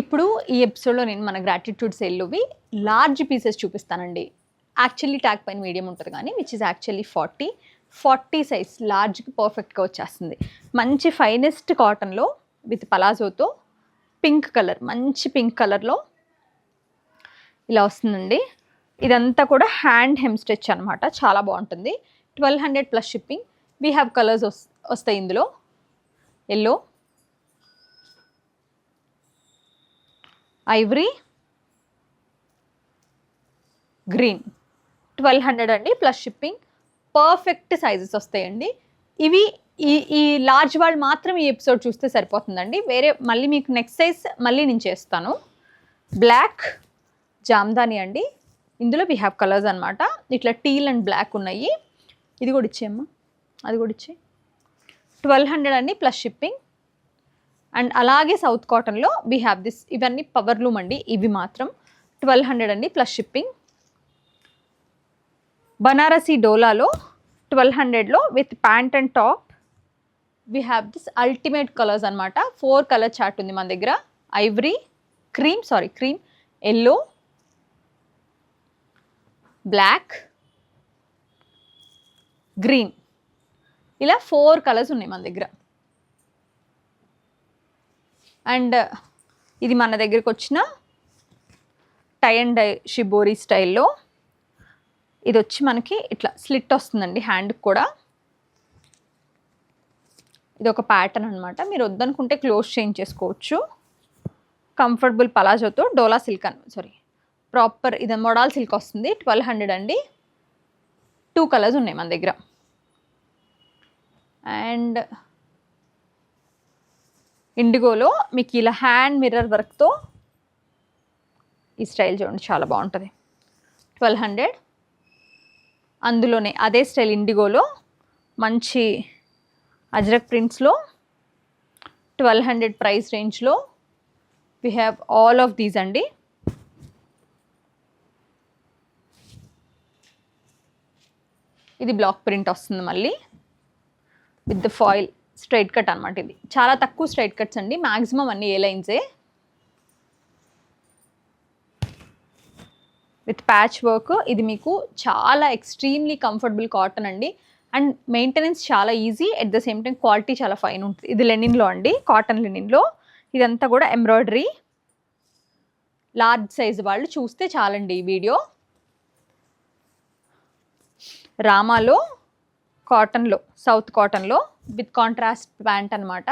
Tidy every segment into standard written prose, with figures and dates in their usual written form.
ఇప్పుడు ఈ ఎపిసోడ్‌లో నేను మన గ్రాటిట్యూడ్ సేల్‌లోవి లార్జ్ పీసెస్ చూపిస్తానండి. యాక్చువల్లీ ట్యాగ్ పైన మీడియం ఉంటది గానీ విచ్ ఈస్ యాక్చువల్లీ 40 సైజ్ లార్జ్‌కి పర్ఫెక్ట్‌గా వచ్చేస్తుంది. మంచి ఫైనెస్ట్ కాటన్‌లో విత్ పలాజోతో పింక్ కలర్, మంచి పింక్ కలర్‌లో ఇలా వస్తుందండి. ఇదంతా కూడా హ్యాండ్ హెమ్ స్టిచ్ అనమాట. చాలా బాగుంటుంది. 1200 plus shipping. We have colours వస్తాయి ఇందులో. Yellow, Ivory, green. 1200 అండి ప్లస్ షిప్పింగ్. పర్ఫెక్ట్ సైజెస్ వస్తాయండి. ఇవి ఈ లార్జ్ వాళ్ళు మాత్రం ఈ ఎపిసోడ్ చూస్తే సరిపోతుందండి. వేరే మళ్ళీ మీకు నెక్స్ట్ సైజ్ మళ్ళీ నేను చేస్తాను. బ్లాక్ జామ్దాని అండి. ఇందులో వీ హ్యావ్ కలర్స్ అనమాట. ఇట్లా టీల్ అండ్ బ్లాక్ ఉన్నాయి. ఇది కూడా ఇచ్చేయమ్మా, అది కూడా ఇచ్చే. 1200 అండి ప్లస్ షిప్పింగ్. అండ్ అలాగే సౌత్ కాటన్లో వీ హ్యావ్ దిస్. ఇవన్నీ పవర్ లూమ్ అండి. ఇవి మాత్రం 1200 అండి ప్లస్ షిప్పింగ్. బనారసి డోలాలో 1200లో with pant and top we have this ultimate colours అనమాట. 4 కలర్ చార్ట్ ఉంది మన దగ్గర. Ivory, cream, yellow, black, green. ఇలా 4 కలర్స్ ఉన్నాయి మన దగ్గర. అండ్ ఇది మన దగ్గరకు వచ్చిన టై అండ్ డై షిబోరి స్టైల్లో. ఇది వచ్చి మనకి ఇట్లా స్లిట్ వస్తుందండి హ్యాండ్కి కూడా. ఇది ఒక ప్యాటర్న్ అనమాట. మీరు వద్దనుకుంటే క్లోజ్ చేయించేసుకోవచ్చు. కంఫర్టబుల్ పలాజోతో డోలా సిల్క్ ప్రాపర్ ఇది మోడల్ సిల్క్ వస్తుంది. 1200 అండి. 2 కలర్స్ ఉన్నాయి మన దగ్గర. అండ్ ఇండిగోలో మీకు ఇలా హ్యాండ్ మిర్రర్ వర్క్తో ఈ స్టైల్ చూడండి, చాలా బాగుంటుంది. 1200. అందులోనే అదే స్టైల్ ఇండిగోలో మంచి అజ్రక్ ప్రింట్స్లో 1200 ప్రైస్ రేంజ్లో we have all of these అండి. ఇది బ్లాక్ ప్రింట్ వస్తుంది మళ్ళీ with the foil straight cut అనమాట. ఇది చాలా తక్కువ స్ట్రైట్ కట్స్ అండి, మ్యాక్సిమం అన్ని ఏ లైన్సే. With patch work. ఇది మీకు చాలా ఎక్స్ట్రీమ్లీ కంఫర్టబుల్ కాటన్ అండి. అండ్ మెయింటెనెన్స్ చాలా easy, at the same time quality చాలా ఫైన్ ఉంటుంది. ఇది లెనిన్లో అండి, కాటన్ లెనిన్లో. ఇదంతా కూడా ఎంబ్రాయిడరీ. లార్జ్ సైజ్ వాళ్ళు చూస్తే చాలండి ఈ వీడియో. రామాలో కాటన్లో, సౌత్ కాటన్లో విత్ కాంట్రాస్ట్ ప్యాంట్ అనమాట.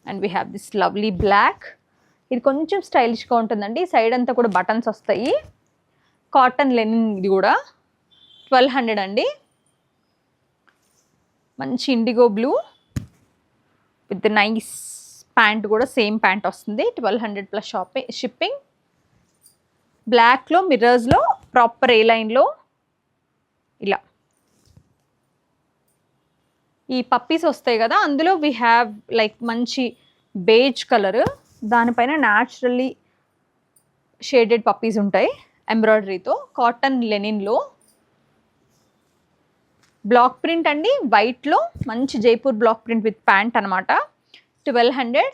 And we have this lovely black. ఇది కొంచెం స్టైలిష్గా ఉంటుందండి. సైడ్ అంతా కూడా బటన్స్ వస్తాయి. Cotton linen. ఇది కూడా 1200 అండి. మంచి indigo blue with nice pant కూడా సేమ్ ప్యాంట్ వస్తుంది. 1200 ప్లస్ షిప్పింగ్. బ్లాక్లో మిర్రర్స్లో ప్రాపర్ ఏ లైన్లో ఇలా ఈ పప్పీస్ వస్తాయి కదా, అందులో వీ హ్యావ్ లైక్ మంచి బేజ్ కలర్, దానిపైన న్యాచురల్లీ షేడెడ్ పప్పీస్ ఉంటాయి ఎంబ్రాయిడరీతో. కాటన్ లెనిన్లో బ్లాక్ ప్రింట్ అండి. వైట్లో మంచి Jaipur block print with pant అనమాట. 1200.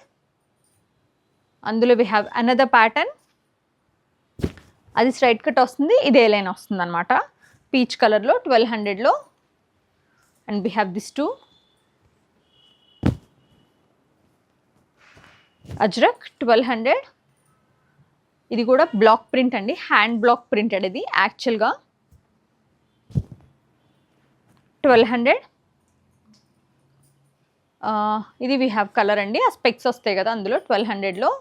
అందులో వీ హ్యావ్ అనదర్ ప్యాటర్న్. అది స్ట్రైట్ కట్ వస్తుంది, ఇది ఏ లైన్ వస్తుంది అనమాట. పీచ్ కలర్లో 1200లో. And we have this 2 ajrak 1200. ఇది కూడా బ్లాక్ ప్రింట్ అండి, హ్యాండ్ బ్లాక్ ప్రింటెడ్. ఇది యాక్చువల్గా 1200. ఇది వీ హ్యావ్ కలర్ అండి. ఆ స్పెక్స్ వస్తాయి కదా అందులో 1200లో.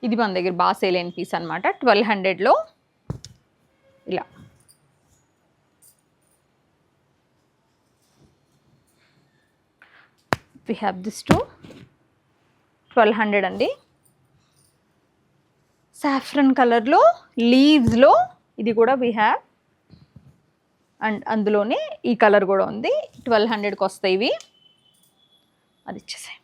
ఇది మన దగ్గర బాగా సేల్ అయిన పీస్ అనమాట. 1200లో ఇలా. వీ హ్యావ్ దిస్ 2 1200 అండి. సాఫ్రన్ కలర్లో లీవ్స్లో ఇది కూడా వీ హ్యావ్. అండ్ అందులోనే ఈ కలర్ కూడా ఉంది. 1200కి వస్తాయి ఇవి. అది ఇచ్చేసాయి.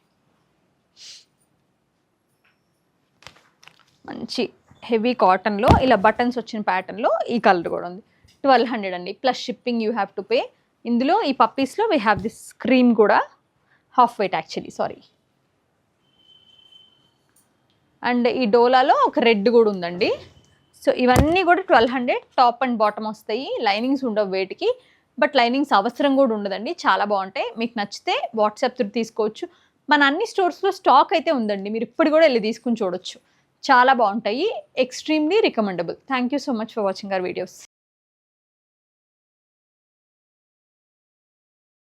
మంచి హెవీ కాటన్లో ఇలా బటన్స్ వచ్చిన ప్యాటర్న్లో ఈ కలర్ కూడా ఉంది. 1200 అండి plus shipping you have to pay. ఇందులో ఈ పప్పీస్లో వీ హ్యావ్ దిస్ క్రీమ్ కూడా హాఫ్ వైట్ యాక్చువల్లీ, అండ్ ఈ డోలాలో ఒక రెడ్ కూడా ఉందండి. సో ఇవన్నీ కూడా 1200 టాప్ అండ్ బాటమ్ వస్తాయి. లైనింగ్స్ ఉండవు వేటికి, బట్ లైనింగ్స్ అవసరం కూడా ఉండదండి. చాలా బాగుంటాయి. మీకు నచ్చితే వాట్సాప్ త్రూ తీసుకోవచ్చు. మన అన్ని స్టోర్స్లో స్టాక్ అయితే ఉందండి. మీరు ఇప్పుడు కూడా వెళ్ళి తీసుకుని చూడొచ్చు. చాలా బాగుంటాయి. Extremely recommendable. Thank you so much for watching our videos.